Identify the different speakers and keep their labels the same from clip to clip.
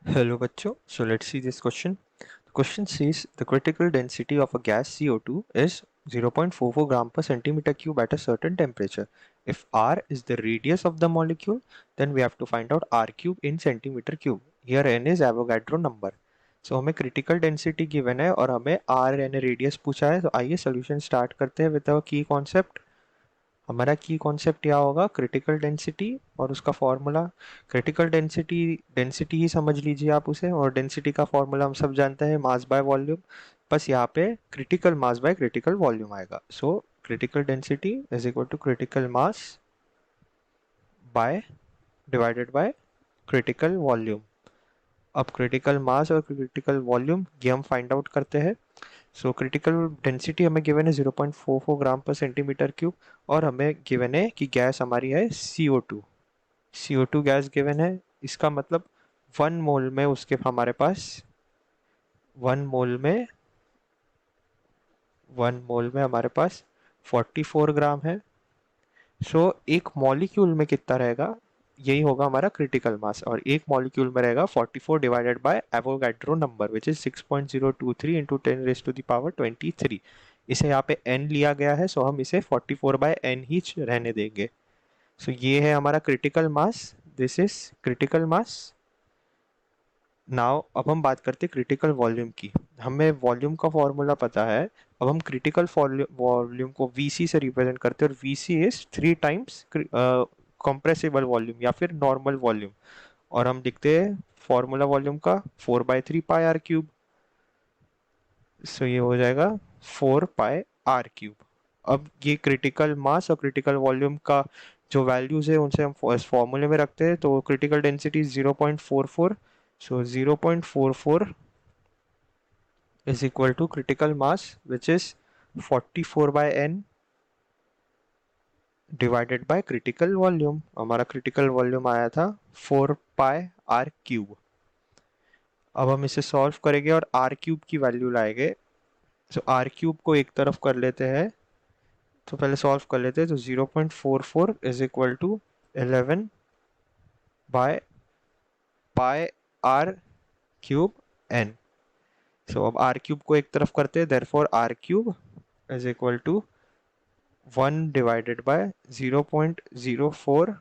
Speaker 1: Hello बच्चों, so let's see this question. The question says the critical density of a gas CO2 is 0.44 gram per centimeter cube at a certain temperature. If R is the radius of the molecule, then we have to find out R cube in centimeter cube. Here N is Avogadro number. So हमें critical density given है और हमें R यानी radius पूछा है, तो आइए solution start करते हैं with our key concept. हमारा की कॉन्सेप्ट क्या होगा, क्रिटिकल डेंसिटी और उसका फॉर्मूला. क्रिटिकल डेंसिटी डेंसिटी ही समझ लीजिए आप उसे, और डेंसिटी का फॉर्मूला हम सब जानते हैं, मास बाय वॉल्यूम. बस यहाँ पे critical mass by critical volume आएगा. So critical density is equal to critical mass by divided by critical volume. अब क्रिटिकल मास और क्रिटिकल वॉल्यूम ये हम फाइंड आउट करते हैं. सो क्रिटिकल डेंसिटी हमें गिवन है 0.44 ग्राम पर सेंटीमीटर क्यूब, और हमें गिवन है कि गैस हमारी है CO2. CO2 गैस गिवन है, इसका मतलब 1 मोल में उसके हमारे पास 1 मोल में 1 मोल में हमारे पास 44 ग्राम है. सो एक मॉलिक्यूल में कितना रहेगा, यही होगा हमारा क्रिटिकल मास, और एक मॉलिक्यूल में रहेगा 44 divided by Avogadro number which is 6.023 into 10⁻⁻23. इसे यहाँ पे n लिया गया है, सो हम इसे 44/n ही रहने देंगे. सो ये है हमारा critical mass, this is critical mass. Now अब हम बात करते हैं क्रिटिकल वॉल्यूम की. हमें वॉल्यूम का फॉर्मूला पता है. अब हम क्रिटिकल वॉल्यूम को VC से रिप्रेजेंट करते हैं, और VC is 3 times compressible volume या फिर नॉर्मल वॉल्यूम. और हम लिखते हैं फॉर्मूला वॉल्यूम का 4/3 πr क्यूब. सो ये हो जाएगा 4 πr क्यूब. अब ये क्रिटिकल मास और क्रिटिकल वॉल्यूम का जो वैल्यूज है उनसे हम इस फॉर्मूले में रखते हैं. तो critical density 0.44. So 0.44 is equal to critical mass which is 44/n divided by critical volume. हमारा क्रिटिकल वॉल्यूम आया था 4 πr क्यूब. अब हम इसे सॉल्व करेंगे और आर क्यूब की वैल्यू लाएंगे. तो आर क्यूब को एक तरफ कर लेते हैं, तो पहले सॉल्व कर लेते हैं. तो 0.44 is equal to 11/πr cube n. So अब आर क्यूब को एक तरफ करते हैं, therefore R cube is equal to 1 divided by 0.04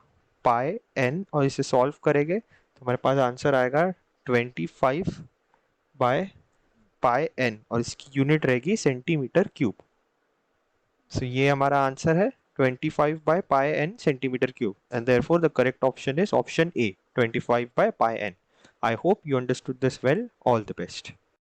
Speaker 1: πn, और इसे सॉल्व करेंगे तो हमारे पास आंसर आएगा 25/πn, और इसकी यूनिट रहेगी सेंटीमीटर क्यूब. सो ये हमारा आंसर है 25/πn centimetre cube, and therefore the correct option is option A, 25/πn. I hope you understood this well. All the best.